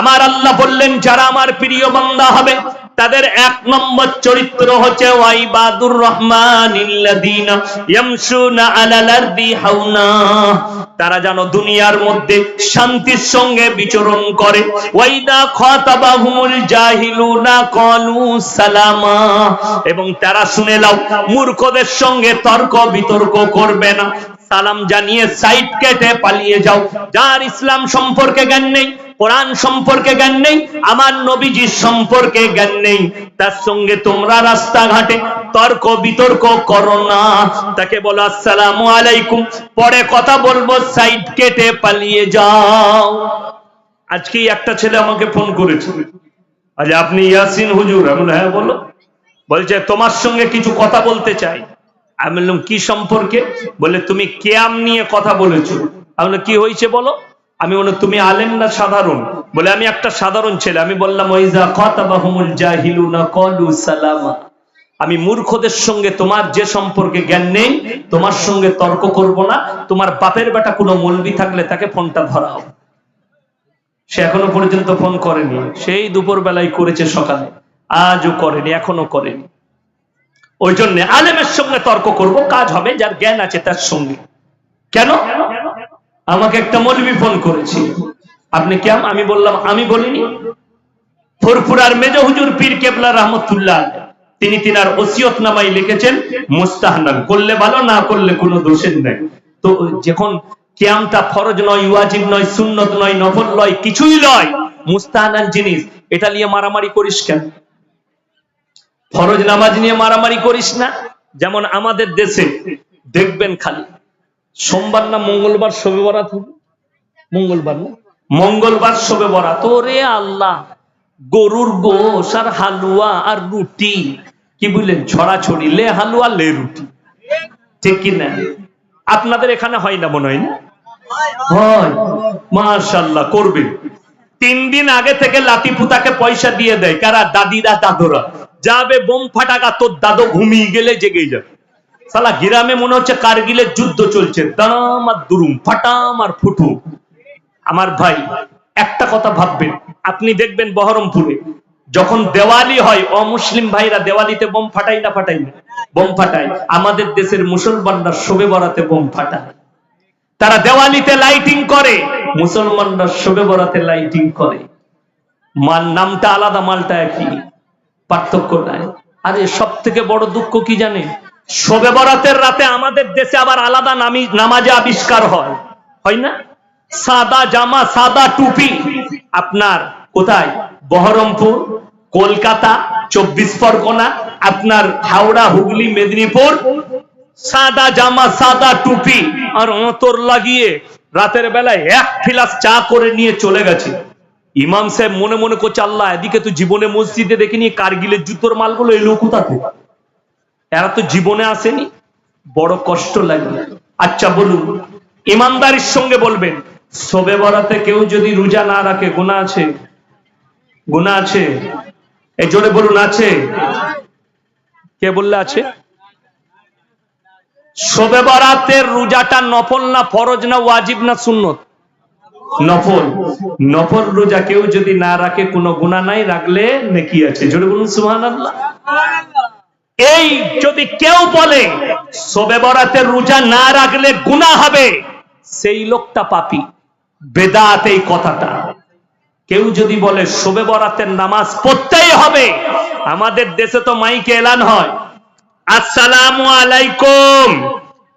আমার আল্লাহ বললেন যারা আমার প্রিয় বান্দা হবে তাদের এক নম্বর চরিত্র হচ্ছে ওয়াইবাদুর রহমানিল্লাযীনা ইয়ামশুনা আলাল আরদি হাওনা, তারা যেন দুনিয়ার মধ্যে শান্তির সঙ্গে বিচরণ করে। ওয়াইদা খাতাবাহুমুল জাহিলুনা ক্বালু সালামা, এবং তারা শুনে নাও মূর্খদের সঙ্গে তর্ক বিতর্ক করবে না, সালাম জানিয়ে সাইড কেটে পালিয়ে যাও। যার ইসলাম সম্পর্কে জ্ঞান নেই, কোরআন সম্পর্কে জ্ঞান নেই, আমার নবীজির সম্পর্কে জ্ঞান নেই, তার সঙ্গে তোমরা রাস্তাঘাটে তর্ক বিতর্ক করো না। তাকে বলো আসসালামু আলাইকুম, পরে কথা বলবো, সাইড কেটে পালিয়ে যাও। আজকে একটা ছেলে আমাকে ফোন করেছে, আজ আপনি ইয়াসিন হুজুর? আমি বললাম হ্যাঁ বলো। বলছে তোমার সঙ্গে কিছু কথা বলতে চাই। আমি বললাম কি সম্পর্কে? বলে তুমি কিয়াম নিয়ে কথা বলেছো। আমি বললাম কি হয়েছে বলো। আমি বললাম তুমি আলেম না সাধারণ? বলে আমি একটা সাধারণ ছেলে। আমি বললাম ওয়াইজা খাতাবাহুমুল জাহিলুনা ক্বালু সালামা, আমি মূর্খদের সঙ্গে তোমার যে সম্পর্কে জ্ঞান নেই তোমার সঙ্গে তর্ক করব না। তোমার বাপের বেটা কোনো মৌলবি থাকলে তাকে ফোনটা ধরাও। সে এখনো পর্যন্ত ফোন করেনি, সেই দুপুর বেলায় করেছে, সকালে, আজও করেনি, এখনো করেনি। ওই জন্য আলেমের সঙ্গে তর্ক করব, কাজ হবে যার জ্ঞান আছে তার সঙ্গে। কেন? আমাকে একটা মৌলবি ফোন করেছে, আপনি কেমন? আমি বললাম আমি বলিনি। ফুরফুরার মেজ হুজুর পীর কেবলা রহমতুল্লাহ তিনি তিনার ওসিয়ত নামায় লিখেছেন মুস্তাহনান, করলে ভালো, না করলে কোনো দোষের নেই। তো যখন কিয়ামটা ফরজ নয়, ওয়াজিব নয়, সুন্নত নয়, নফল নয়, কিছুই নয়, মুস্তাহনান জিনিস, এটা নিয়ে মারামারি করিস কেন? ফরজ নামাজ নিয়ে মারামারি করিস না। যেমন আমাদের দেশে দেখবেন খালি সোমবার না মঙ্গলবার শবে বরাত হবে, মঙ্গলবার না মঙ্গলবার শবে বরাত, ওরে আল্লাহ, গরুর গোশ আর হালুয়া আর রুটি, কি বললেন, ছড়াছড়ি, লে হালুয়া লে রুটি, ঠিক কি না? আপনাদের এখানে হয় না মনে হয়? না হয়, মাশাআল্লাহ করবে। 3 দিন আগে থেকে লাতি পুতাকে পয়সা দিয়ে দেয় কারা? দাদিরা দাদুরা। যাবে বোম ফাটাকা, তোর দাদু ঘুমিয়ে গেলে জেগে যাবে। সালা গ্রামে মনে হচ্ছে কারগিলের যুদ্ধ চলছে, দাম আর দুরুম, ফাটাম আর ফুটু। আমার ভাই একটা কথা ভাববেন, আপনি দেখবেন বহরমপুরে যখন দেওয়ালি হয়, অমুসলিম ভাইরা দেওয়ালিতে বোম ফাটাই না ফাটাই না? বোম ফাটায়। আমাদের দেশের মুসলমানরা শবে বরাতে বোম ফাটায়। তারা দেওয়ালিতে লাইটিং করে, মুসলমানরা শবে বরাতে লাইটিং করে। নামটা আলাদা, মালটা একই, পার্থক্য নাই। আরে সব থেকে বড় দুঃখ কি জানেন? শবে বরাতের রাতে আমাদের দেশে আবার আলাদা নামাজে আবিষ্কার হয়, হয় না? সাদা জামা, সাদা টুপি। আপনার কোথায়? বহরমপুর, কলকাতা, 24 পরগনা, আপনার হাওড়া, হুগলি, মেদিনীপুর, সাদা জামা, সাদা টুপি আর অতর লাগিয়ে রাতের বেলায় 1 ফিলাস চা করে নিয়ে চলে গেছে। ইমাম সাহেব মনে মনে করছে, আল্লাহ, এদিকে তো জীবনে মসজিদে দেখিনি, কারগিলের জুতোর মালগুলো এলো কোথা থেকে? এরা তো জীবনে আসেনি। বড় কষ্ট লাগে। আচ্ছা বলুন, ইমানদারির সঙ্গে বলবেন, শবে বরাতে কেউ যদি রোজা না রাখে গুনাহ আছে? গুনাহ আছে? এই জোরে বলুন, আছে? কে বললে আছে? শবে বরাতের রোজাটা নফল না ফরজ না ওয়াজিব না সুন্নত? নফল। নফল রোজা কেউ যদি না রাখে কোনো গুনাহ নাই, রাখলে নেকি আছে। জোরে বলুন সুবহানাল্লাহ। এই যদি কেউ বলে শবে বরাতের রোজা না রাখলে গুনাহ হবে, সেই লোকটা পাপী। বেদাত এই কথাটা। কেউ যদি বলে শবে বরাতের নামাজ পড়তেই হবে, আমাদের দেশে তো মাইকে এলান হয়, আসসালামু আলাইকুম,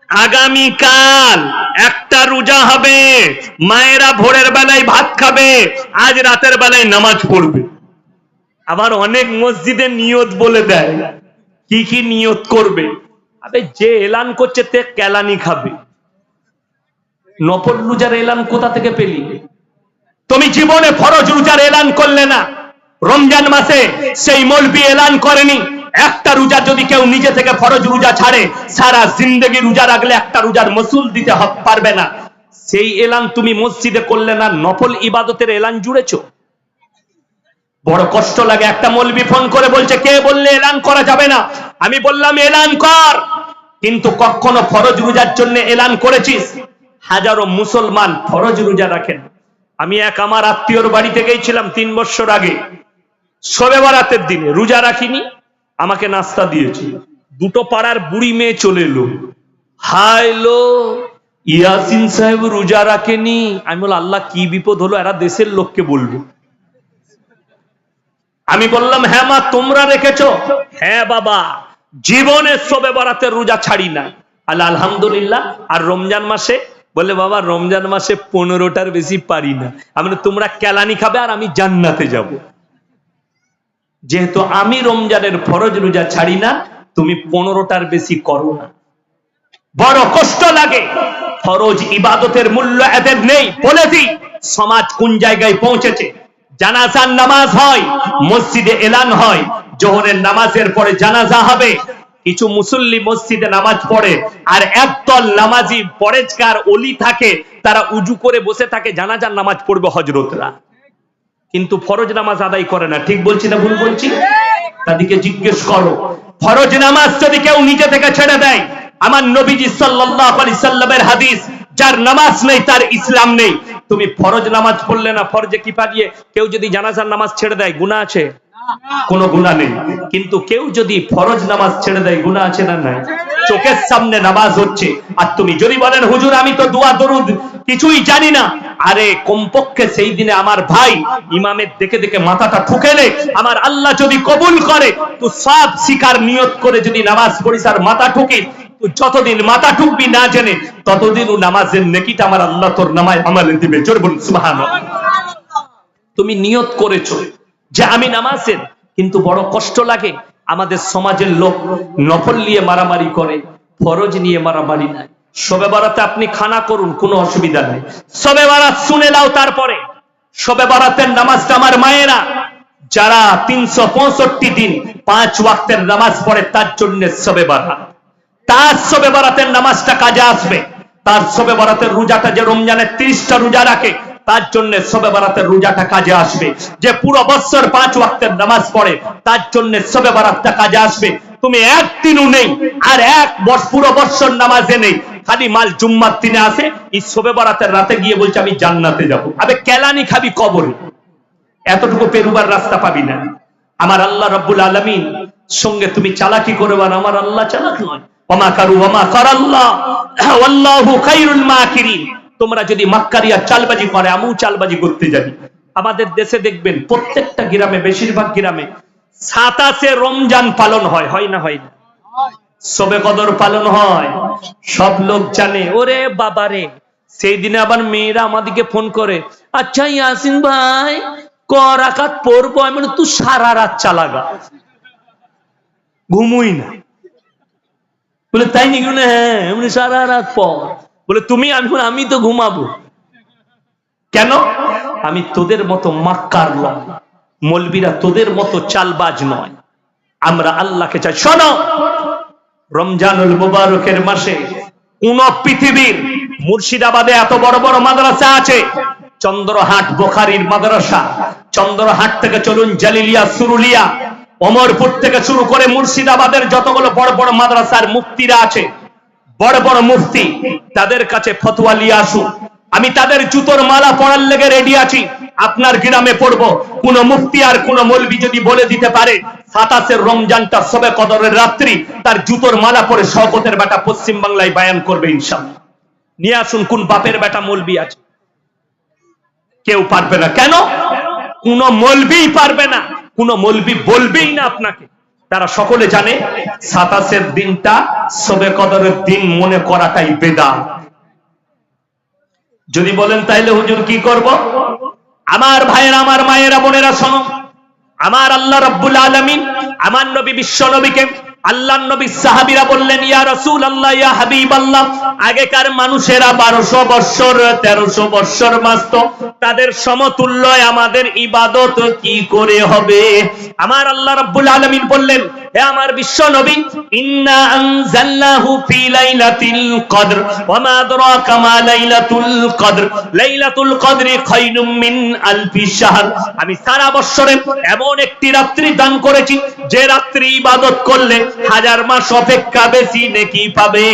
আগামীকাল একটা রোজা হবে, মায়েরা ভোরের বেলায় ভাত খাবে, আজ রাতের বেলায় নামাজ পড়বে। আবার অনেক মসজিদে নিয়ত বলে দেয়, কি কি নিয়ত করবে। আবে যে এলান করছে তে কেলানি খাবে। নফল রোজার এলান কোথা থেকে পেলি? তুমি জীবনে ফরজ রোজার এলান করলে না। রমজান মাসে সেই মৌলবি এলান করেনি। একটা রোজা যদি কেউ নিজে থেকে ফরজ রোজা ছাড়ে, সারা জিন্দেগি রোজা রাখলে একটা রোজার মাসুল দিতে পারবে না। সেই এলান তুমি মসজিদে করলে না, নফল ইবাদতের এলান জুড়েছো। বড় কষ্ট লাগে। একটা মৌলবি ফোন করে বলছে, কে বললে এলান করা যাবে না? আমি বললাম এলান কর, কিন্তু কখনো ফরজ রোজার জন্য এলান করেছিস? হাজারো মুসলমান ফরজ রোজা রাখেন, আমি এক আমার আত্মীয়র বাড়িতে গিয়েছিলাম 3 বছর আগে, শবে বরাতের দিনে রোজা রাখিনি, আমাকে নাস্তা দিয়েছে। দুটো পাড়ার বুড়ি মেয়ে চলে এলো, হাইলো ইয়াসিন সাহেব রোজা রাখেনি। আমি বললাম আল্লাহ কি বিপদ হলো, এরা দেশের লোককে বলবো। আমি বললাম হ্যাঁ মা তোমরা রেখেছো? হ্যাঁ বাবা, জীবনে শবে বরাতের রোজা ছাড়ি না। আল্লাহ আলহামদুলিল্লাহ। আর রমজান মাসে? বলে বাবা রমজান মাসে 15টার বেশি পারি না। আমি তোমরা কেলানি খাবে আর আমি জান্নাতে যাব। যেহেতু আমি রমজানের ফরজ রোজা ছাড়ি না, তুমি 15টার বেশি করো না। বড় কষ্ট লাগে। ফরজ ইবাদতের মূল্য এদের নেই। বলে দিই সমাজ কোন জায়গায় পৌঁছেছে। জানাজার নামাজ হয়, মসজিদে এলান হয় জোহরের নামাজের পরে জানাজা হবে। কিছু মুসল্লি মসজিদে নামাজ পড়ে, আর একদল নামাজি পরেজগার ওলি থাকে, তারা উজু করে বসে থাকে জানাজার নামাজ পড়বে হযরতরা, কিন্তু ফরজ নামাজ আদায় করে না। ঠিক বলছি না ভুল বলছি? তাদেরকে জিজ্ঞেস করো, ফরজ নামাজ যদি কেউ নিজে থেকে ছেড়ে দেয়, আমার নবীজি সাল্লাল্লাহু আলাইহি সাল্লামের হাদিস, যার নামাজ নেই তার ইসলাম নেই। তুমি ফরজ নামাজ পড়লে না, ফরজে কিফা দিয়ে কেউ যদি জানাজার নামাজ ছেড়ে দেয় গুনাহ আছে? কোনো গুনাহ নেই। কিন্তু কেউ যদি ফরজ নামাজ ছেড়ে দেয় গুনাহ আছে না নাই? চোখের সামনে নামাজ হচ্ছে, আর তুমি যদি বলেন হুজুর আমি তো দোয়া দরুদ কিছুই জানি না, আরে কমপক্ষে সেই দিনে আমার ভাই ইমামের দেখে দেখে মাথাটা ঠুকেলে আমার আল্লাহ যদি কবুল করে, তো সব শিকার নিয়ত করে যদি নামাজ পড়িস আর মাথা ঠুকিস, যতদিন মাথা ঠুকবি না জেনে ততদিন নামাজের নেকিটা আমার আল্লাহ তোর নামায় আমলে দিবে। জোর বলুন সুবহানাল্লাহ। তুমি নিয়ত করেছো যে আমি নামাজের, কিন্তু বড় কষ্ট লাগে আমাদের সমাজের লোক নফল নিয়ে মারামারি করে, ফরজ নিয়ে মারামারি নাই। শবে বরাতে আপনি খানা করুন, কোনো অসুবিধা নেই। শবে বরাত শুনে নাও। তারপরে শবে বরাতের নামাজটা আমার মায়েরা যারা 365 দিন 5 ওয়াক্তের নামাজ পড়ে তার জন্য শবে বরাত। তার শবে বরাতের নামাজটা কাজে আসবে। তার শবে বরাতের রোজাটা যে রমজানের 30টা রোজা রাখে তার জন্য শবে বরাতের রোজাটা কাজে আসবে। যে পুরো বছর 5 ওয়াক্তের নামাজ পড়ে তার জন্য শবে বরাতটা কাজে আসবে। তুমি একদিনও নেই আর পুরো বছর নামাজে নেই, খালি মাল জুম্মার দিনে আসে, এই শবে বরাতের রাতে গিয়ে বলছে আমি জান্নাতে যাব। আবে কেলানি খাবি কবরে, এতটুকু পেরুবার রাস্তা পাবি না। আমার আল্লাহ রাব্বুল আলামিন সঙ্গে তুমি চালাকি করবে না, আমার আল্লাহ চালাক নয়। ওমা কারু ওমা কারাল্লাহ ওয়াল্লাহু খায়রুল মাকিরিন। তোমরা যদি মাক্কারি আর চালবাজি করে, আমিও চালবাজি করতে যাবি। আমাদের দেশে দেখবেন প্রত্যেকটা গ্রামে, বেশিরভাগ গ্রামে 27 রমজান পালন হয়, হয় না? হয় না? শবে কদর পালন হয়, সব লোক জানে। ওরে বাবারে, সেই দিনে আবার মেয়েরা আমাদেরকে ফোন করে, আচ্ছা ইয়াসিন ভাই ক রাকাত পড়বো? আমি বলি তুই সারা রাত চালাগা, ঘুমুই না। বলে তাই নাকি? হ্যাঁ, এমনি সারা রাত পর। বলে তুমি? আমি তো ঘুমাবো। কেন? আমি তোদের মতো মাক্কার নয়, মৌলবীরা তোদের মতো চালবাজ নয়, আমরা আল্লাহকে চাই। শোনো, রমজানুল মুবারকের মাসে কোন পৃথিবীর মুর্শিদাবাদে এত বড় বড় মাদ্রাসা আছে। চন্দ্রহাট বুখারীর মাদ্রাসা, চন্দ্রহাট থেকে চলুন জালিলিয়া, সুরুলিয়া, ওমরপুর থেকে শুরু করে মুর্শিদাবাদের যতগুলো বড় বড় মাদ্রাসার মুফতিরা আছে, বড় বড় মুফতি, তাদের কাছে ফতোয়া নিয়ে আসুন। আমি তাদের জুতোর মালা পরার লেগে রেডি আছি। আপনার গ্রামে পড়বো, কোন মুফতি আর কোন মৌলবি যদি বলে দিতে পারে 27 রমজানটা শবে কদরের রাত্রি, তার জুতোর মালা পরে শওকতের বেটা পশ্চিম বাংলায় বায়ান করবে ইনশাআল্লাহ। নিয়ে আসুন কোন বাপের বেটা মৌলবি আছে। কেউ পারবে না। কেন? কোন মৌলবি পারবে না, কোন মৌলবি বলবেই না আপনাকে। তারা সকলে জানে 27 দিনটা শবে কদরের দিন মনে করাটাই বেদাত। যদি বলেন তাইলে হুজুর কি করব? আমার ভাইয়েরা, আমার মায়েরা, বোনেরা শোনো, আমার আল্লাহ রাব্বুল আলামিন আমার নবী বিশ্ব নবীকে, আল্লাহর নবী সাহাবীরা বললেন ইয়া রাসূলুল্লাহ, ইয়া হাবিবাল্লাহ, আগেকার মানুষেরা 1200 বছর 1300 বছর বাঁচত, তাদের সমতুল্য আমাদের ইবাদত কি করে হবে? আমার আল্লাহ রাব্বুল আলামিন বললেন, হে আমার বিশ্ব নবী, ইন্না আনজালনাহু ফি লাইলাতিল কদর ওয়া মা আদরাকা মা লাইলাতুল কদর, লাইলাতুল কদরি খায়রুম মিন আলফি শাহর। আমি সারা বছরে এমন একটি রাত্রি দান করেছি যে রাত্রি ইবাদত করলে 1000 মাস অপেক্ষা বেশি নেকি পাবে।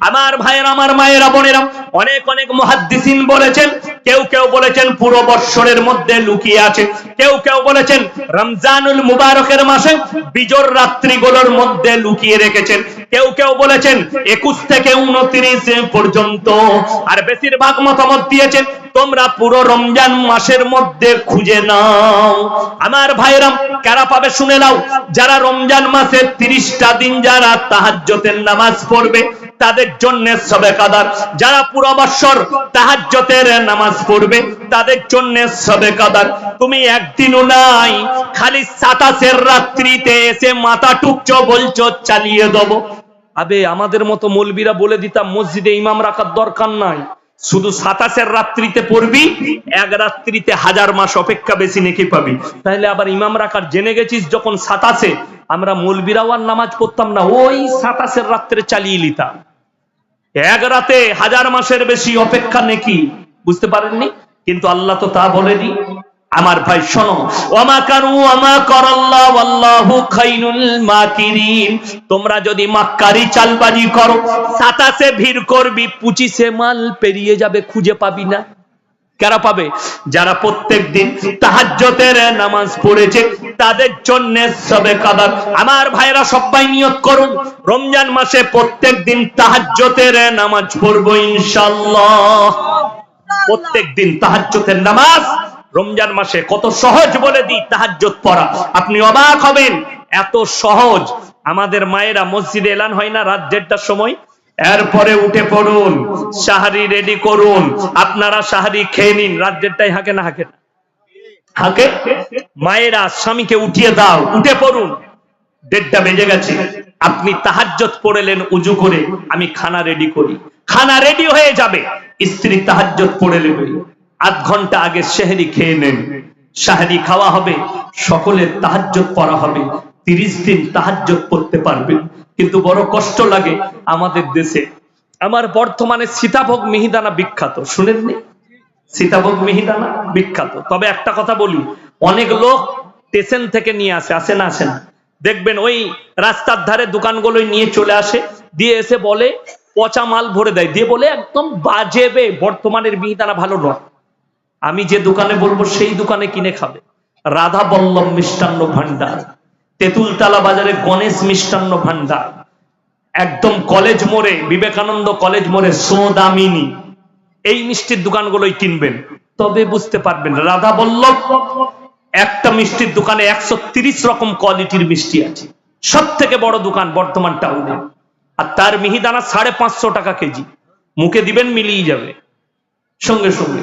আমার ভাইয়েরা, আমার মায়েরা, বোনেরা, অনেক অনেক মুহাদ্দিসিন বলেছেন, কেউ কেউ বলেছেন পুরো বৎসরের মধ্যে লুকিয়ে আছে, কেউ কেউ বলেছেন রমজানুল মুবারকের মাসে বিজোর রাত্রিগুলোর মধ্যে লুকিয়ে রেখেছেন, কেউ কেউ বলেছেন 21 থেকে 29 পর্যন্ত, আর বেশিরভাগ মতামত দিয়েছেন তোমরা পুরো রমজান মাসের মধ্যে খুঁজে নাও। আমার ভাইরা, কারা পাবে শুনে নাও, যারা রমজান মাসে 30টা দিন যারা তাহাজ্জুদের নামাজ পড়বে তাদের জন্য সবে কদর, যারা পুরো বছর তাহাজ্জুদের নামাজ পড়বে তাদের জন্য সবে কদর। তুমি একদিনও নাই, খালি 27 রাত্রিতে এসে মাথা টুকছো, বলছো চালিয়ে দেবো। আবে আমাদের মতো মৌলবীরা বলে দিতাম মসজিদে ইমাম রাখার দরকার নাই, শুধু 27 রাত্রিতে পড়বি, এক রাত্রিতে 1000 মাস অপেক্ষা বেশি নেকি পাবি। তাহলে আবার ইমাম রাখার জেনে গেছিস যখন 27, আমরা মৌলবীরাও আর নামাজ পড়তাম না, ওই 27 রাত্রে চালিয়ে নিতাম, এক রাতে 1000 মাসের বেশি অপেক্ষা নেকি। বুঝতে পারেননি? কিন্তু আল্লাহ তো তা বলেনি। আমার ভাই শোনো, ওমা কারু ওমা করাল্লাহু আল্লাহু খায়রুল মাকিরিন, তোমরা যদি মাক্কারি চালবাজি করো, 27 ভিড় করবি, 25 মাল পেরিয়ে যাবে, খুঁজে পাবি না। কারা পাবে? যারা প্রত্যেকদিন তাহাজ্জুদের নামাজ পড়েছে তাদের জন্য সবে কদর। আমার ভাইরা সবাই নিয়ত করুন, রমজান মাসে প্রত্যেকদিন তাহাজ্জুদের নামাজ পড়বো ইনশাআল্লাহ। প্রত্যেকদিন তাহাজ্জুদের নামাজ রমজান মাসে কত সহজ বলে দিই তাহাজ্জুদ পড়া, আপনি অবাক হবেন, এত সহজ। আমাদের মায়েরা মসজিদে এলান হয় না রাত 1:30টার সময়, এরপরে উঠে পড়ুন, সাহারি রেডি করুন, আপনারা সাহারি খেয়ে নিন। রাত 1:30টায় হাঁকে না হাঁকে? হাঁকে। মায়েরা স্বামীকে উঠিয়ে দাও, উঠে পড়ুন, 1:30টা বেজে গেছে, আপনি তাহাজ্জুদ পড়লেন উজু করে, আমি খানা রেডি করি, খানা রেডি হয়ে যাবে, স্ত্রী তাহাজ্জুদ পড়ে নেবে, আধ ঘন্টা আগে সেহরি খেয়ে নেন, সাহরি খাওয়া হবে, সকলের তাহাজ্জুদ পড়া হবে, 30 দিন তাহাজ্জুদ পড়তে পারবেন। কিন্তু বড় কষ্ট লাগে আমাদের দেশে। আমার বর্তমানে সীতাভোগ মিহিদানা বিখ্যাত, শুনেননি? সীতাভোগ মিহিদানা বিখ্যাত। তবে একটা কথা বলি, অনেক লোক স্টেশন থেকে নিয়ে আসে, আসে না? আসে না? দেখবেন ওই রাস্তার ধারে দোকানগুলোই নিয়ে চলে আসে, দিয়ে এসে বলে পচা মাল ভরে দেয়, দিয়ে বলে একদম বাজেবে, বর্তমানের মিহিদানা ভালো নয়। আমি যে দোকানে বলবো সেই দোকানে কিনে খাবে। রাধা বল্লভ মিষ্টান্ন ভান্ডার, তেঁতুলতলা বাজারে গণেশ মিষ্টান্ন ভান্ডার, একদম কলেজ মোড়ে, বিবেকানন্দ কলেজ মোড়ে সোদামিনী, এই মিষ্টির দোকানগুলোই কিনবেন, তবে বুঝতে পারবেন রাধা বল্লভ একটা মিষ্টির দোকানে 130 রকম কোয়ালিটির মিষ্টি আছে, সব থেকে বড় দোকান বর্তমান টাউনে, আর তার মিহিদানা 550 টাকা কেজি। মুখে দিবেন মিলিয়ে যাবে সঙ্গে সঙ্গে।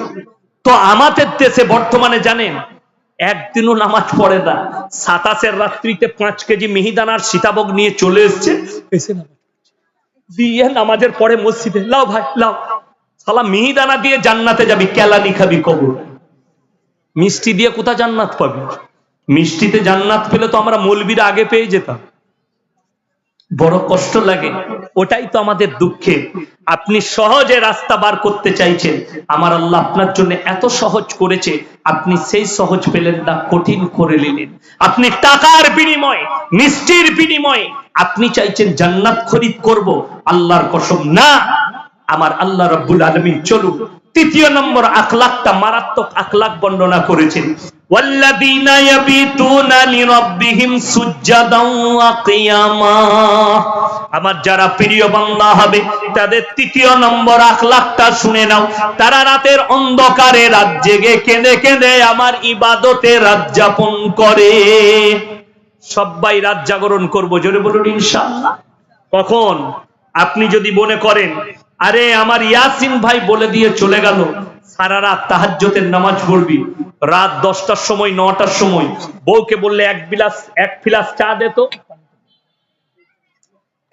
তো আমাদের দেশে বর্তমানে জানেন একদিনও নামাজ পড়ে না, 27 রাত্রিতে 5 কেজি মিহিদানার সীতাভোগ নিয়ে চলে এসছে, এসে দিয়ে নামাজের পরে মসজিদে, লাও ভাই লাও, শালা মিহিদানা দিয়ে জান্নাতে যাবি, কেলানি খাবি কবর। মিষ্টি দিয়ে কোথা জান্নাত পাবি? মিষ্টিতে জান্নাত পেলে তো আমরা মৌলবীরা আগে পেয়ে যেতাম। বড় কষ্ট লাগে, ওটাই তো আমাদের দুঃখে। আপনি সহজে রাস্তা বার করতে চাইছেন, আমার আল্লাহ আপনার জন্য এত সহজ করেছে, আপনি সেই সহজ পেলেন না, কঠিন করে নিলেন। আপনি টাকার বিনিময়ে, মিষ্টির বিনিময়ে আপনি চাইছেন জান্নাত খরিদ করব, আল্লাহর কসম না। আমার আল্লাহ রাব্বুল আলামিন চলুন 3য় নম্বর আখলাকটা, মারাত্মক আখলাক বর্ণনা করেছেন, ওয়াল্লাযীনা ইয়াবিতুনা লিরাব্বিহিম সুজদান ওয়া কিয়ামা। আমার যারা প্রিয় বান্দা হবে তাদের 3য় নম্বর আখলাকটা শুনে নাও, তারা রাতের অন্ধকারে রাত জেগে কেঁদে কেঁদে আমার ইবাদতে রাত যাপন করে। সবাই রাত জাগরণ করব, জোরে বলুন ইনশাআল্লাহ। কখন? আপনি যদি মনে করেন আরে আমার ইয়াসিন ভাই বলে দিয়ে চলে গেল সারা রাত তাহাজ্জুদের নামাজ পড়বি, রাত 10টার সময় 9টার সময় বউকে বললে এক ফিলাস চা দে, তো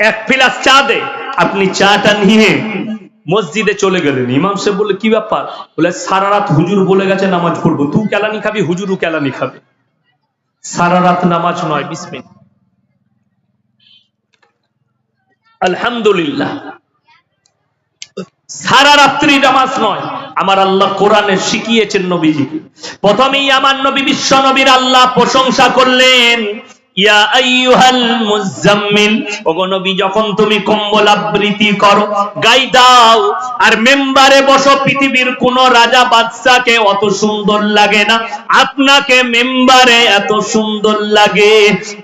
1 ফিলাস চা দে, আপনি চাটা নিয়ে মসজিদে চলে গেলেন, ইমাম সাহেব বললে কি ব্যাপার? বলে সারা রাত হুজুর বলে গেছে নামাজ পড়বো, তুই কেলানি খাবি, হুজুরও কেলানি খাবে। সারা রাত নামাজ নয়, বিসমিল্লাহ, আলহামদুলিল্লাহ, সারা রাত্রি নামাজ নয়। আমার আল্লাহ কোরআনে শিখিয়েছেন নবীজিকে। প্রথমেই আমার নবী বিশ্ব নবীর আল্লাহ প্রশংসা করলেন, ইয়া আইয়ুহাল মুজাম্মিল, ওগো নবী যখন তুমি কম্বল আবৃত্তি করো, গায়ে দাও আর মেম্বারে বসো। পৃথিবীর কোন রাজা বাদশাকে অত সুন্দর লাগে না, আপনাকে মেম্বারে এত সুন্দর লাগে।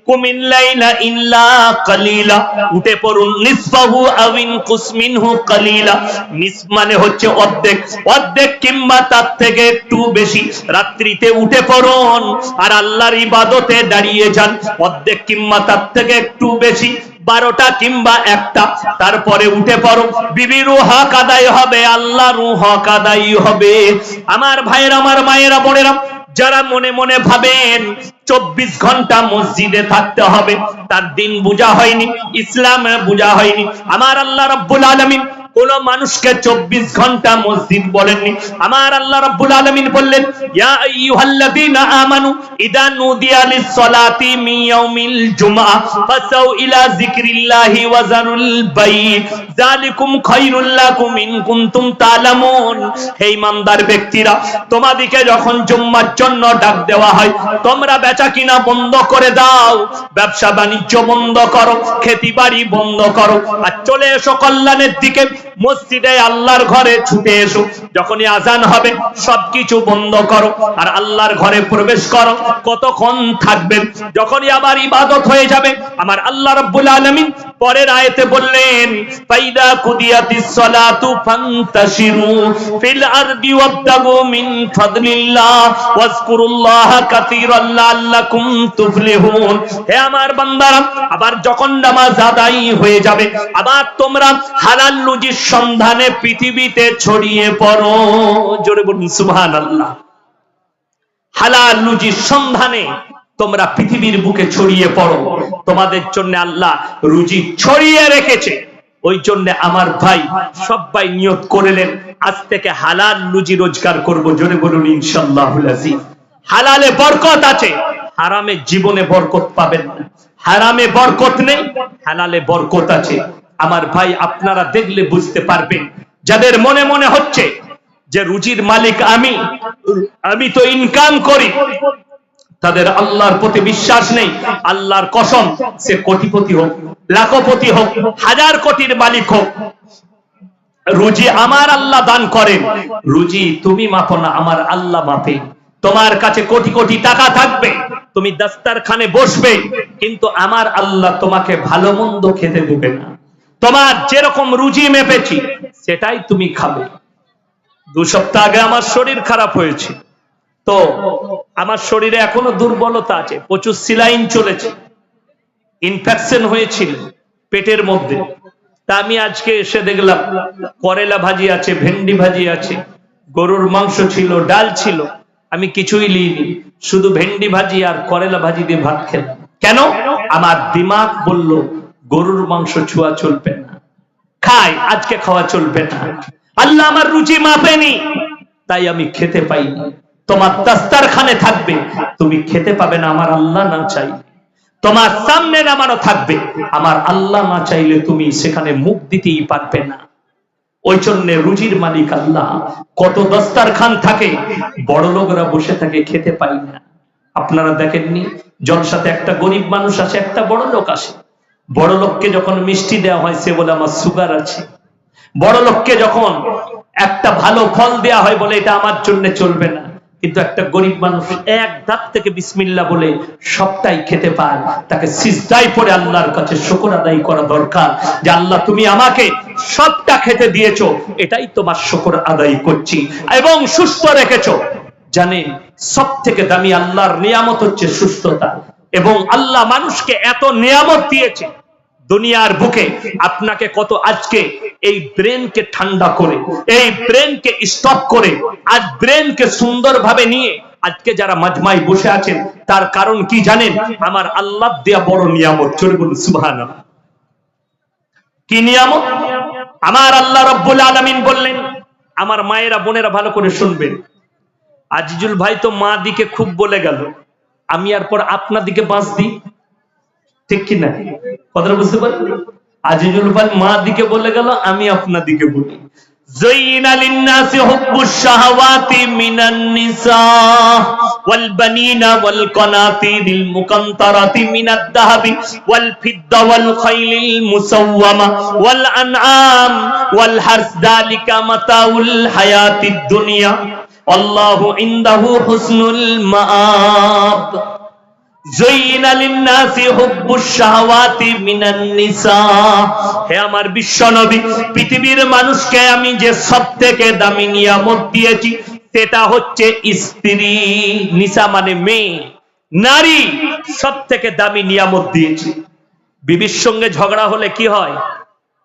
কুমিন লাইলা ইল্লা কালিলা, উঠে পড়ুন। নিসফাহু আও ইনকুস মিনহু কালিলা, নিস মানে হচ্ছে অর্ধেক, অর্ধেক কিংবা তার থেকে একটু বেশি। রাত্রিতে উঠে পড়ুন আর আল্লাহর ইবাদতে দাঁড়িয়ে যান, অর্ধেক কিংবা তার থেকে একটু বেশি, 12টা কিংবা 1টা। তারপরে উঠে পড়ো, বিবির হক আদায় হবে, আল্লাহর হক আদায় হবে। আমার ভাইয়েরা, আমার মায়েরা, বোনেরা, যারা মনে মনে ভাবেন 24 ঘন্টা মসজিদে থাকতে হবে, তার দিন বুঝা হয়নি, ইসলাম বুঝা হয়নি। আমার আল্লাহ রাব্বুল আলামিন কোন মানুষকে 24 ঘন্টা মসজিদ বলেননি। আমার আল্লাহ রাব্বুল আলামিন বললেন, ইয়া আইয়ুহাল্লাযীনা আমানু ইযা নুদিয়া লিস-সালাতি মিন ইয়াউমিল জুমআহ ফাসাউ ইলা যিকরিল্লাহি ওয়া যারুল বাই' যালিকুম খায়রুল লাকুম ইন কুনতুম তা'লামুন। হে ঈমানদার ব্যক্তিরা, তোমাদেরকে যখন জুম্মার জন্য ডাক দেওয়া হয়, তোমরা বেচা কিনা বন্ধ করে দাও, ব্যবসা বাণিজ্য বন্ধ করো, খেতিবাড়ি বন্ধ করো, আর চলে এসো কল্যাণের দিকে। মসজিদে আল্লাহর ঘরে ছুটে এসো। যখনই আজান হবে সবকিছু বন্ধ করো আর আল্লাহর ঘরে প্রবেশ করো। কতক্ষণ থাকবেন? যখনই আবার ইবাদত হয়ে যাবে, আমার আল্লাহ রাব্বুল আলামিন পরের আয়াতে বললেন, ফাইদা কুদিয়াতিস সালাতু ফান্তাশিরু ফিল আরদি ওয়াবতাগু মিন ফাদলিল্লাহ ওয়াজকুরুল্লাহা কাসীরান লাআল্লাকুম তুফলিহুন। হে আমার বান্দারা, আবার যখন নামাজ আদায় হয়ে যাবে, আবার তোমরা হালাল রুজির সন্ধানে পৃথিবীতে ছড়িয়ে পড়ো। জোরে বলুন সুবহানাল্লাহ। হালাল রুজির সন্ধানে তোমরা পৃথিবীর বুকে ছড়িয়ে পড়ো। তোমাদের জন্য আল্লাহ রুজি ছড়িয়ে রেখেছে। ওই জন্য আমার ভাই সবাই নিয়ত করলেন, আজ থেকে হালাল রুজি রোজগার করব। জোরে বলুন ইনশাআল্লাহুল আজিজ। হালালে বরকত আছে, হারামে জীবনে বরকত পাবেন না। হারামে বরকত নেই, হালালে বরকত আছে। আমার ভাই আপনারা দেখলে বুঝতে পারবেন, যাদের মনে মনে হচ্ছে যে রুজির মালিক আমি তো ইনকাম করি, তাদের আল্লাহর প্রতি বিশ্বাস নেই। আল্লাহর কসম, সে কোটিপতি হোক, লাখপতি হোক, হাজার কোটির মালিক হোক, রুজি আমার আল্লাহ দান করেন। রুজি তুমি মাপো না, আমার আল্লাহ মাপে। তোমার কাছে কোটি কোটি টাকা থাকবে, তুমি দাস্তারখানে বসবে, কিন্তু আমার আল্লাহ তোমাকে ভালো মন্দ খেতে দেবে না। তোমার যেরকম রুজি মেপেছি সেটাই তুমি খাবে। 2 সপ্তাহ আগে আমার শরীর খারাপ হয়েছে, তো আমার শরীরে এখনো দুর্বলতা আছে, প্রচুর সিলাইন চলেছে, ইনফেকশন হয়েছিল পেটের মধ্যে। তা আমি আজকে এসে দেখলাম করেলা ভাজি আছে, ভেন্ডি ভাজি আছে, গরুর মাংস ছিল, ডাল ছিল। আমি কিছুই লিইনি, শুধু ভেন্ডি ভাজি আর করেলা ভাজি দিয়ে ভাত খেলাম। কেন? আমার দিমাগ বলল গরুর মাংস ছোঁয়া চলবে না, খাই, আজকে খাওয়া চলবে না। আল্লাহ আমার রুচি মাপেনি, তাই আমি খেতে পাইনি। তোমার দাস্তারখানে থাকবে, তুমি খেতে পাবে না আমার আল্লাহ না চাইলে। তোমার সামনে নামানো থাকবে, আমার আল্লাহ না চাইলে তুমি সেখানে মুখ দিতেই পারবে না। ওই জন্য রুজির মালিক আল্লাহ। কত দাস্তারখান থাকে, বড় লোকরা বসে থাকে, খেতে পাই না। আপনারা দেখেননি জলসাতে একটা গরিব মানুষ আসে, একটা বড় লোক আসে। বড় লোককে যখন মিষ্টি দেওয়া হয়, সে বলে আমার সুগার আছে। বড় লোককে যখন একটা ভালো ফল দেওয়া হয়, বলে এটা আমার জন্য চলবে না। কিন্তু একটা গরিব মানুষ এক দাঁত থেকে বিসমিল্লাহ বলে সবটাই খেতে পায়। তাকে সিজদায় পড়ে আল্লাহর কাছে শুকর আদায় করা দরকার, যে আল্লাহ তুমি আমাকে সবটা খেতে দিয়েছো, এটাই তোমার শুকর আদায় করছি, এবং সুস্থ রেখেছো। জানেন সব থেকে দামি আল্লাহর নিয়ামত হচ্ছে সুস্থতা। এবং আল্লাহ মানুষকে এত নিয়ামত দিয়েছে দুনিয়ার বুকে, আপনাকে কত আজকে এই ব্রেনকে ঠান্ডা করে, এই ব্রেনকে স্টপ করে, আজ ব্রেনকে সুন্দরভাবে নিয়ে আজকে যারা মাজমায় বসে আছেন, তার কারণ কি জানেন? আমার আল্লাহ দেয়া বড় নিয়ামত। চলে বলুন সুবহানাল্লাহ। কি নিয়ামত? আমার আল্লাহ রাব্বুল আলামিন বললেন, আমার মায়েরা বোনেরা ভালো করে শুনবেন। আজিজুল ভাই তো মা দিকে খুব বলে গেল, আমি আর পর আপনার দিকে বাঁশ দিই, ঠিক কিনা? কথাটা বুঝতে পারেন? আজিজুল ভাই মা দিকে বলে গেল, আমি আপনার দিকে বলি। زين للناس حب الشهوات من النساء والبنين والقناطير المقنطرة من الذهب والفضة والخيل المسومة والأنعام والحرث ذلك متاع الحياة الدنيا والله عنده حسن المآب زين للناس حب الشهوات من النساء হে আমার বিশ্ব নবী পৃথিবীর মানুষকে আমি যে সবথেকে দামি নিয়ামত দিয়েছি সেটা হচ্ছে স্ত্রী নিসা মানে মেয়ে নারী সবথেকে দামি নিয়ামত দিয়েছি বিবির সঙ্গে ঝগড়া হলে কি হয়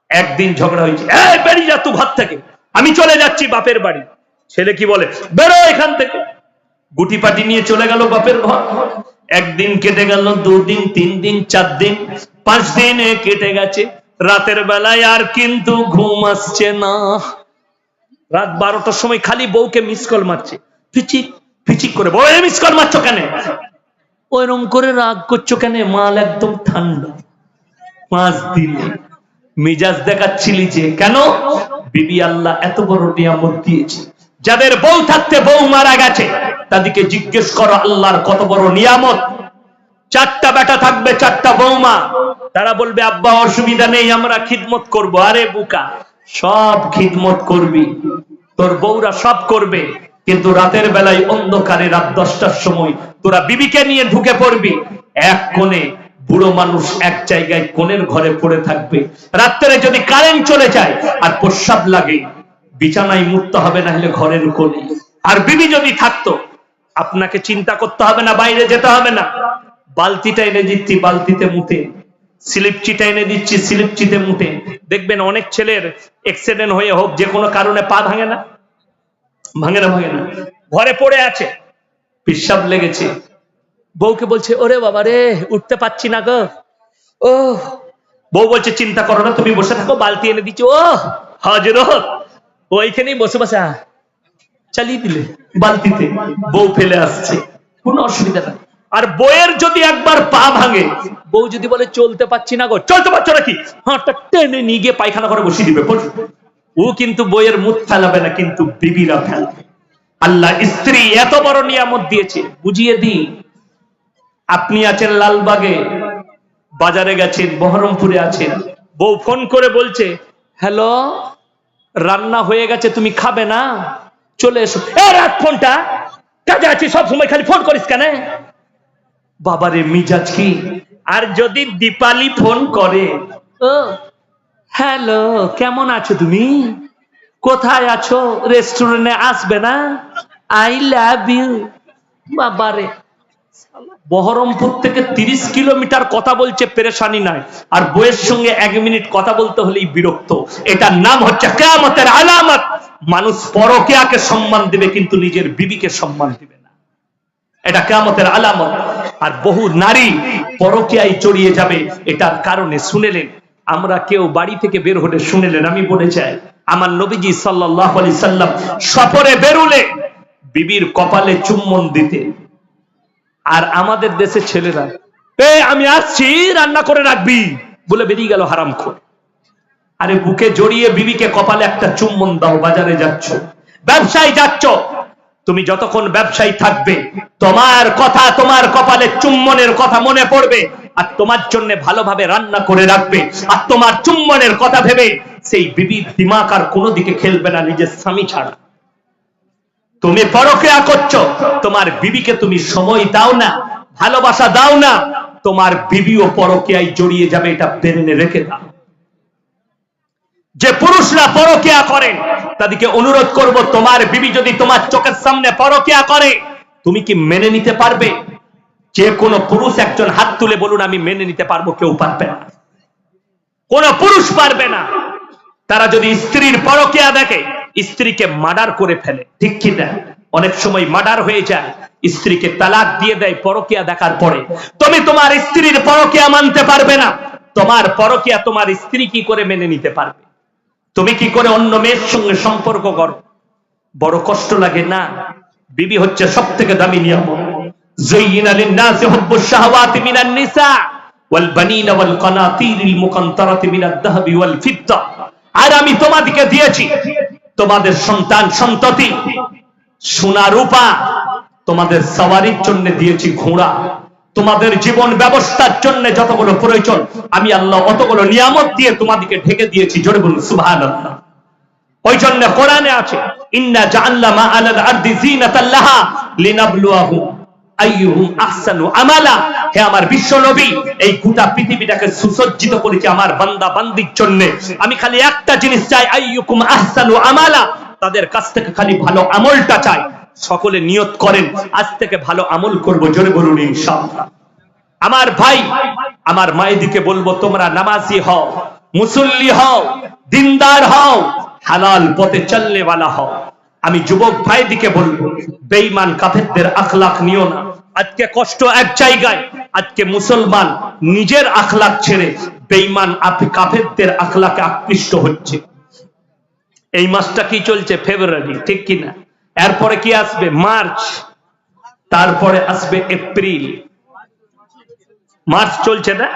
একদিন ঝগড়া হয়েছে এই বেরিয়ে যা তুই ঘর থেকে আমি চলে যাচ্ছি বাপের বাড়ি ছেলে কি বলে বেরো এখান থেকে গুটি পাটি নিয়ে চলে গেল বাপের ঘর একদিন কেটে গেল দুদিন 3 দিন 4 দিন 5 দিন কেটে গেছে রাতের বেলায় আর কিন্তু ঘুম আসছে না রাত 12টার সময় খালি বউকে মিস কল মারছে ফিচিক ফিচিক করে বউ মিস কল মারছো কেন ওইরকম করে রাগ করছো কেন মাল একদম ঠান্ডা 5 দিন মিজাজ দেখাচ্ছিলি যে কেন বিবি আল্লাহ এত বড় নিয়ামত দিয়েছে যাদের বউ থাকতে বউ মারা গেছে তাদেরকে জিজ্ঞেস করো আল্লাহর কত বড় নিয়ামত 4টা বেটা থাকবে 4টা বৌমা তারা বলবে আব্বা অসুবিধা নেই আমরা খিদমত করব আরে বুকা সব খিদমত করবি তোর বউরা সব করবে কিন্তু রাতের বেলায় অন্ধকারে রাত 10টার সময় তোরা বিবিকে নিয়ে ঢুকে পড়বি এক কোণে বুড়ো মানুষ এক জায়গায় কোণের ঘরে পড়ে থাকবে রাত্রে যদি কারেন্ট চলে যায় আর প্রস্রাব লাগে বিছানায় মুততে হবে না হলে ঘরের কোণে আর বিবি যদি থাকতো আপনাকে চিন্তা করতে হবে না বাইরে যেতে হবে না বালতিটা এনে দিচ্ছি বালতিতে মুতে স্লিপচিটা এনে দিচ্ছি স্লিপচিতে মুতে দেখবেন অনেক ছেলের অ্যাক্সিডেন্ট হয়ে হোক যে কোনো কারণে পা ভাঙে না ঘরে পড়ে আছে পেশাব লেগেছে বউকে বলছে ওরে বাবা রে উঠতে পারছি না গো ও বউ বলছে চিন্তা করো না তুমি বসে থাকো বালতি এনে দিচ্ছি ও হযরত ওইখানেই বসে বসে চালিয়ে দিলে বালতিতে বউ ফেলে আসছে কোনো অসুবিধা নাই আর বউয়ের যদি একবার পা ভাঙে বউ যদি বলে চলতে পারছি না গো চলতে পারছো নাকি হাতটা টেনে নিয়ে গিয়ে পায়খানা করে বসিয়ে দিবে ও কিন্তু বউয়ের মুখ ফেলাবে না কিন্তু বিবিরা ফেলবে আল্লাহ স্ত্রী এত বড় নিয়ামত দিয়েছে বুঝিয়ে দিই আপনি আছেন লালবাগে বাজারে গেছেন বহরমপুরে আছেন বউ ফোন করে বলছে হ্যালো রান্না হয়ে গেছে তুমি খাবে না চলে এসো রাখ ফোনটা কাজে আছি সব সময় খালি ফোন করিস কেন বাবারে মিজাজ কি আর যদি দীপালি ফোন করে ও হ্যালো কেমন আছো তুমি কোথায় আছো রেস্টুরেন্টে আসবে না আই লাভ ইউ বাবারে বহরমপুর থেকে 30 কিলোমিটার কথা বলছে পেরেশানি নাই আর বউয়ের সঙ্গে 1 মিনিট কথা বলতে হলেই বিরক্ত এটার নাম হচ্ছে কিয়ামতের আলামত মানুষ পরকীয়াকে সম্মান দিবে কিন্তু নিজের বিবিকে সম্মান দিবে না এটা কিয়ামতের আলামত আর বহু নারী পরকীয়ায় জড়িয়ে যাবে এটার কারণে শুনেলেন আমরা কেউ বাড়ি থেকে বের হলে শুনেলেন আমি বলে যাই আমার নবীজি সাল্লাল্লাহু আলাইহি সাল্লাম সফরে বেরুলে বিবির কপালে চুম্বন দিতে আর আমাদের দেশে ছেলেরা আমি আসছি রান্না করে রাখবি বলে বেরিয়ে গেল হারামখোর আরে বুকে জড়িয়ে বিবিকে কপালে একটা চুম্বন দাও বাজারে যাচ্ছ ব্যবসায় যাচ্ছ তুমি যতক্ষণ ব্যবসায়ী থাকবে তোমার কথা তোমার কপালে চুম্বনের কথা মনে পড়বে আর তোমার জন্য ভালোভাবে রান্না করে রাখবে আর তোমার চুম্বনের কথা ভেবে সেই বিবির দিমাগ আর কোনো দিকে খেলবে না নিজের স্বামী ছাড়া তুমি পরকীয়া করছো তোমার বিবিকে তুমি সময় দাও না ভালোবাসা দাও না তোমার বিবিও পরকীয়ায় জড়িয়ে যাবে এটা বেরেনে রেখে দাও যে পুরুষরা পরকীয়া করেন তাদেরকে অনুরোধ করব তোমার বিবি যদি তোমার চোখের সামনে পরকীয়া করে তুমি কি মেনে নিতে পারবে যে কোনো পুরুষ একজন হাত তুলে বলুন আমি মেনে নিতে পারবো কেউ পারবে না কোন পুরুষ পারবে না তারা যদি স্ত্রীর পরকীয়া দেখে স্ত্রীকে মার্ডার করে ফেলে ঠিক কি না অনেক সময় মার্ডার হয়ে যায় স্ত্রীকে তালাক দিয়ে দেয় পরকীয়া দেখার পরে তুমি তোমার স্ত্রীর পরকীয়া মানতে পারবে না তোমার পরকীয়া তোমার স্ত্রী কি করে মেনে নিতে পারবে তুমি কি করে অন্য মেয়ের সঙ্গে সম্পর্ক করো বড় কষ্ট লাগে না বিবি হচ্ছে সবথেকে দামি নিয়ামত যায়িনা লিন-নাসি হুব্বুশ শাহাওয়াতি মিনান নিসা ওয়াল বানিনা ওয়াল কানাতিরিল মুকান্তারাতি মিনাদ-যাহাবি ওয়াল ফিদ্দা আর আমি তোমাদেরকে দিয়েছি তোমাদের সন্তান সন্ততি সোনা রূপা, তোমাদের সওয়ারির জন্য দিয়েছি ঘোড়া, তোমাদের জীবন ব্যবস্থার জন্য যতগুলো প্রয়োজন আমি আল্লাহ অতগুলো নিয়ামত দিয়ে তোমাদেরকে ঢেকে দিয়েছি। জোরে বলুন সুবহানাল্লাহ। ওই জন্য কোরআনে আছে ইন্না জাআলনা মা আলাল আরদি যিনাতাল লাহা লিনাবলুয়াহুম আইয়ুহুম আহসানু আমালা। হে আমার বিশ্ব নবী, এই গোটা পৃথিবীটাকে সুসজ্জিত করেছি আমার বান্দা বান্দির জন্য। আমি খালি একটা জিনিস চাই, আইয়ুকুম আহসানু আমালা, তাদের কাছ থেকে খালি ভালো আমলটা চাই। সকলে নিয়ত করেন আজ থেকে ভালো আমল করব। জোরে বলুন ইনশাআল্লাহ। আমার ভাই, আমার মায়েদিকে বলবো তোমরা নামাজি হও, মুসল্লি হও, দিনদার হও, হালাল পথে চলনে वाला হও। আমি যুবক ভাইদিকে বলবো বেঈমান কাফেরদের আখলাক নিও না। আজকে কষ্ট এক জায়গায়, আজকে মুসলমান নিজের আখলাক ছেড়ে বেঈমান কাফেরদের আখলাকে আকৃষ্ট হচ্ছে। এই মাসটা কি চলছে? ফেব্রুয়ারি, ঠিক কিনা? এরপরে কি আসবে? মার্চ, তারপরে আসবে এপ্রিল। মার্চ চলছে না,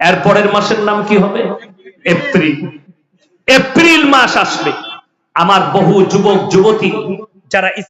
এরপরের মাসের নাম কি হবে? এপ্রিল। এপ্রিল মাস আসবে। আমার বহু যুবক যুবতী যারা